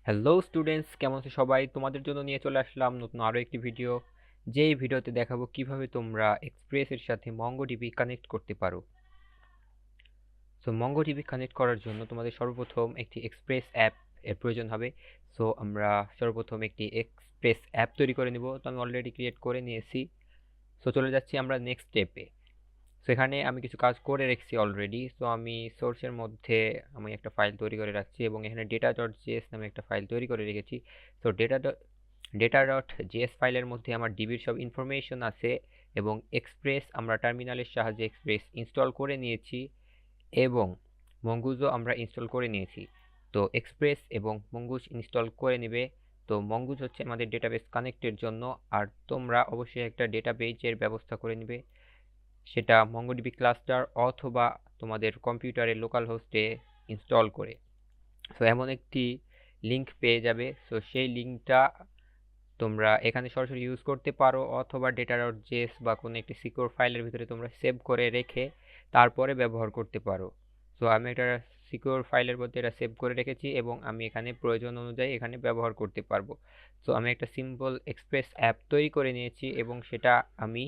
Hello students, কেমন আছো সবাই? তোমাদের জন্য নিয়ে চলে আসলাম নতুন আরো একটি ভিডিও। যেই ভিডিওতে দেখাবো কিভাবে তোমরা এক্সপ্রেসের সাথে মঙ্গোডিবি কানেক্ট করতে পারো। সো মঙ্গোডিবি কানেক্ট করার জন্য তোমাদের সর্বপ্রথম একটি এক্সপ্রেস অ্যাপ এর প্রয়োজন হবে। সো আমরা সর্বপ্রথম একটি এক্সপ্রেস অ্যাপ তৈরি করে নিব। তো আমি অলরেডি ক্রিয়েট করে নিয়েছি। সো চলে যাচ্ছি আমরা নেক্সট স্টেপে। সো এখানে আমি কিছু কাজ করে রেখেছি অলরেডি। সো আমি সোর্সের মধ্যে আমি একটা ফাইল তৈরি করে রাখছি এবং এখানে data.js নামে একটা ফাইল তৈরি করে রেখেছি। সো data.js ফাইলের মধ্যে আমার ডিবির সব ইনফরমেশন আছে এবং এক্সপ্রেস আমরা টার্মিনালের সাহায্যে এক্সপ্রেস ইনস্টল করে নিয়েছি এবং মঙ্গুজও আমরা ইনস্টল করে নিয়েছি। তো এক্সপ্রেস এবং মঙ্গুজ ইনস্টল করে নেবে। তো মঙ্গুজ হচ্ছে আমাদের ডেটাবেস কানেক্টের জন্য, আর তোমরা অবশ্যই একটা ডেটাবেজের ব্যবস্থা করে নেবে, সেটা মঙ্গোডিবি ক্লাস্টার অথবা তোমাদের কম্পিউটারের লোকাল হোস্টে ইনস্টল করে। সো এমন একটি লিঙ্ক পেয়ে যাবে। সো সেই লিঙ্কটা তোমরা এখানে সরাসরি ইউজ করতে পারো অথবা data.js বা কোনো একটি সিকিউর ফাইলের ভিতরে তোমরা সেভ করে রেখে তারপরে ব্যবহার করতে পারো। সো আমি একটা সিকিউর ফাইলের মধ্যে এটা সেভ করে রেখেছি এবং আমি এখানে প্রয়োজন অনুযায়ী এখানে ব্যবহার করতে পারবো। সো আমি একটা সিম্পল এক্সপ্রেস অ্যাপ তৈরি করে নিয়েছি এবং সেটা আমি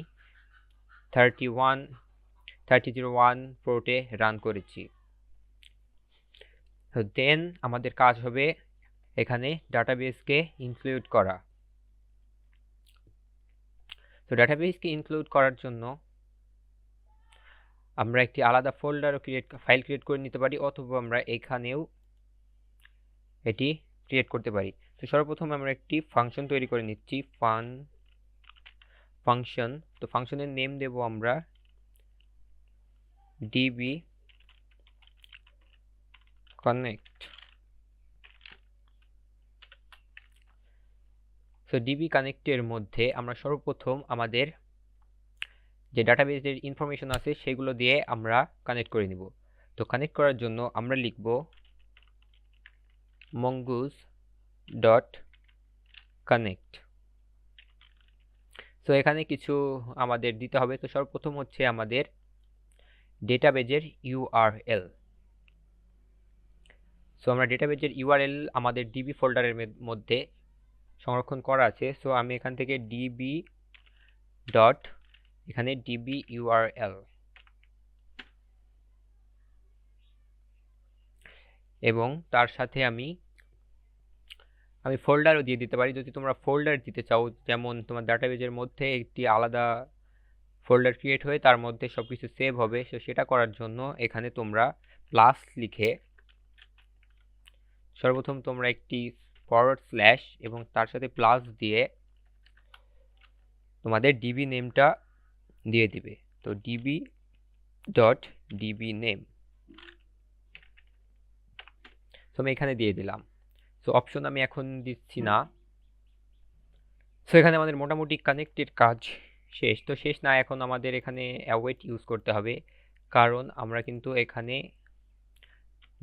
3001 পোর্টে রান করেছি। তো দেন আমাদের কাজ হবে এখানে ডাটাবেসকে ইনক্লুড করা। তো ডাটাবেসকে ইনক্লুড করার জন্য আমরা একটি আলাদা ফোল্ডারও ফাইল ক্রিয়েট করে নিতে পারি অথবা আমরা এখানেও এটি ক্রিয়েট করতে পারি। তো সর্বপ্রথম আমরা একটি ফাংশন তৈরি করে নিচ্ছি, ফাংশন। তো ফাংশনের নেম দেব আমরা ডিবি কানেক্ট। সো ডিবি কানেক্টের মধ্যে আমরা সর্বপ্রথম আমাদের যে ডাটাবেসের ইনফরমেশন আছে সেগুলো দিয়ে আমরা কানেক্ট করে নিব। তো কানেক্ট করার জন্য আমরা লিখব mongoose ডট কানেক্ট। সো এখানে কিছু আমাদের দিতে হবে। তো সর্বপ্রথম হচ্ছে আমাদের ডেটাবেজের ইউআরএল। সো আমরা ডেটাবেজের ইউআরএল আমাদের ডিবি ফোল্ডারের মধ্যে সংরক্ষণ করা আছে। সো আমি এখান থেকে ডিবি ডট এখানে ডিবি ইউআরএল এবং তার সাথে আমি ফোল্ডারও দিয়ে দিতে পারি যদি তোমরা ফোল্ডার দিতে চাও, যেমন তোমার ডাটাবেজের মধ্যে একটি আলাদা ফোল্ডার ক্রিয়েট হয়ে তার মধ্যে সবকিছু সেভ হবে। সো সেটা করার জন্য এখানে তোমরা প্লাস লিখে সর্বপ্রথম তোমরা একটি ফরওয়ার্ড স্ল্যাশ এবং তার সাথে প্লাস দিয়ে তোমাদের ডিবি নেমটা দিয়ে দিবে। তো ডিবি ডট ডিবি নেম আমি এখানে দিয়ে দিলাম। সো অপশন আমি এখন দিচ্ছি না। সো এখানে আমাদের মোটামুটি কানেক্টেড কাজ শেষ। তো শেষ না, এখন আমাদের এখানে অ্যাওয়েট ইউজ করতে হবে, কারণ আমরা কিন্তু এখানে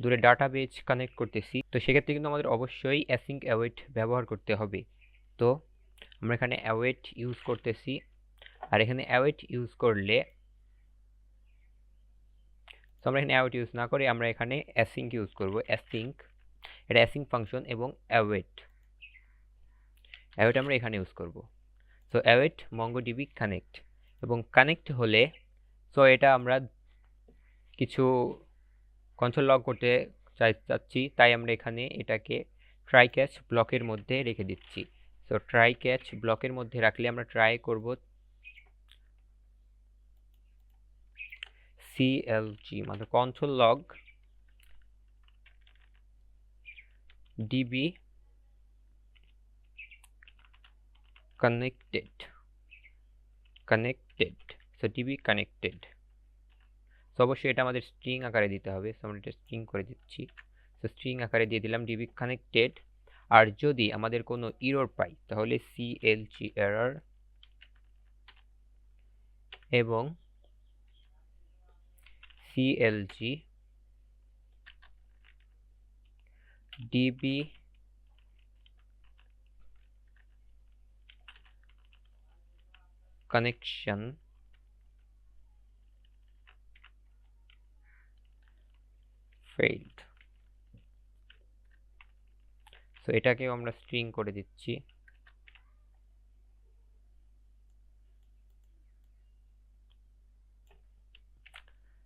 দূরে ডাটাবেজ কানেক্ট করতেছি। তো সেক্ষেত্রে কিন্তু আমাদের অবশ্যই অ্যাসিঙ্ক অ্যাওয়েট ব্যবহার করতে হবে। তো আমরা এখানে অ্যাওয়েট ইউজ করতেছি, আর এখানে অ্যাওয়েট ইউজ করলে তো আমরা এখানে অ্যাওয়েট ইউজ না করে আমরা এখানে অ্যাসিঙ্ক ইউজ করব। অ্যাসিঙ্ক, এটা অ্যাসিঙ্ক ফাংশন এবং অ্যাওয়েট আমরা এখানে ইউজ করব। সো অ্যাওয়েট মঙ্গোডিবি কানেক্ট এবং কানেক্ট হলে সো এটা আমরা কিছু কনসোল লগ করতে চাচ্ছি, তাই আমরা এখানে এটাকে ট্রাই ক্যাচ ব্লকের মধ্যে রেখে দিচ্ছি। সো ট্রাই ক্যাচ ব্লকের মধ্যে রাখলে আমরা ট্রাই করব সিএলজি মানে console log DB connected. So DB connected. So অবশ্যই এটা আমাদের স্ট্রিং আকারে দিতে হবে। সো আমরা এটা স্ট্রিং করে দিচ্ছি। সো স্ট্রিং আকারে দিয়ে দিলাম ডিবি কানেক্টেড। আর যদি আমাদের কোনো এরর পাই তাহলে সিএলজি এরর এবং CLG DB connection failed। So এটাকেও আমরা স্ট্রিং করে দিচ্ছি।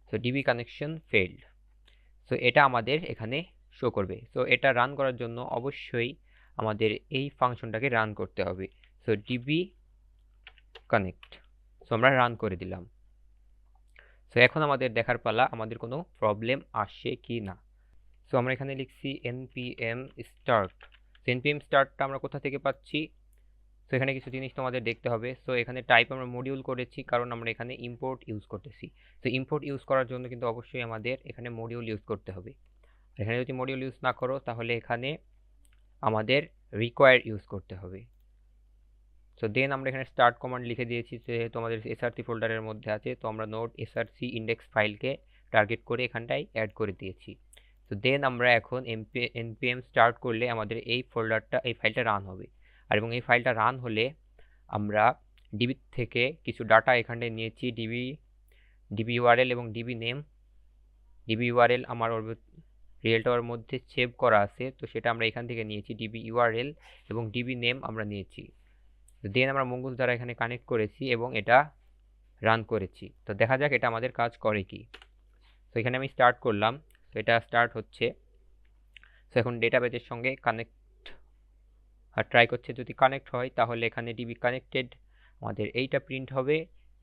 So DB connection failed. So এটা আমাদের এখানে শো করবে। সো এটা রান করার জন্য অবশ্যই আমাদের এই ফাংশনটাকে রান করতে হবে। So DB connect. সো আমরা রান করে দিলাম। সো এখন আমাদের দেখার পালা আমাদের কোনো প্রবলেম আসে কি না। সো আমরা এখানে লিখছি npm start। npm স্টার্টটা আমরা কোথা থেকে পাচ্ছি? সো এখানে কিছু জিনিস তোমাদের দেখতে হবে। সো এখানে টাইপ আমরা মডিউল করেছি কারণ আমরা এখানে ইম্পোর্ট ইউজ করতেছি। তো ইম্পোর্ট ইউজ করার জন্য কিন্তু অবশ্যই আমাদের এখানে মডিউল ইউজ করতে হবে। এখানে যদি মডিউল ইউজ না করো তাহলে এখানে আমাদের রিকোয়ার ইউজ করতে হবে। সো দেন আমরা এখানে স্টার্ট কমান্ড লিখে দিয়েছি, যেহেতু আমাদের এসআরসি ফোল্ডারের মধ্যে আছে, তো আমরা নোড এসআরসি ইন্ডেক্স ফাইলকে টার্গেট করে এখানটায় অ্যাড করে দিয়েছি। তো দেন আমরা এখন npm স্টার্ট করলে আমাদের এই ফাইলটা রান হবে। আর এবং এই ফাইলটা রান হলে আমরা ডিবি থেকে কিছু ডাটা এখানটায় নিয়েছি, ডিবি ইউআরএল এবং ডিবি নেম। ডিবি ইউআরএল আমার রিয়েল টাওয়ার মধ্যে সেভ করা আছে, তো সেটা আমরা এখান থেকে নিয়েছি। ডিবি ইউআরএল এবং ডিবি নেম আমরা নিয়েছি। দেন আমরা মঙ্গল দ্বারা এখানে কানেক্ট করেছি এবং এটা রান করেছি। তো দেখা যাক এটা আমাদের কাজ করে কি। তো এখানে আমি স্টার্ট করলাম, তো এটা স্টার্ট হচ্ছে। তো এখন ডেটাবেজের সঙ্গে কানেক্ট ট্রাই করছে, যদি কানেক্ট হয় তাহলে এখানে ডিবি কানেক্টেড আমাদের এইটা প্রিন্ট হবে,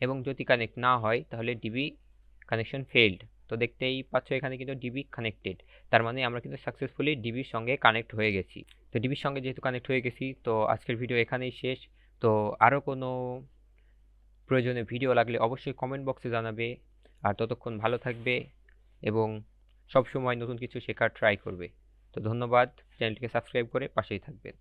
এবং যদি কানেক্ট না হয় তাহলে ডিবি কানেকশন ফেইল্ড। তো দেখতেই পাচ্ছ এখানে কিন্তু ডিবি কানেক্টেড, তার মানে আমরা কিন্তু সাকসেসফুলি ডিবির সঙ্গে কানেক্ট হয়ে গেছি। তো ডিবির সঙ্গে যেহেতু কানেক্ট হয়ে গেছি, তো আজকের ভিডিও এখানেই শেষ। তো আরও কোনো প্রয়োজনীয় ভিডিও লাগলে অবশ্যই কমেন্ট বক্সে জানাবে। আর ততক্ষণ ভালো থাকবে এবং সবসময় নতুন কিছু শেখার ট্রাই করবে। তো ধন্যবাদ, চ্যানেলটিকে সাবস্ক্রাইব করে পাশেই থাকবেন।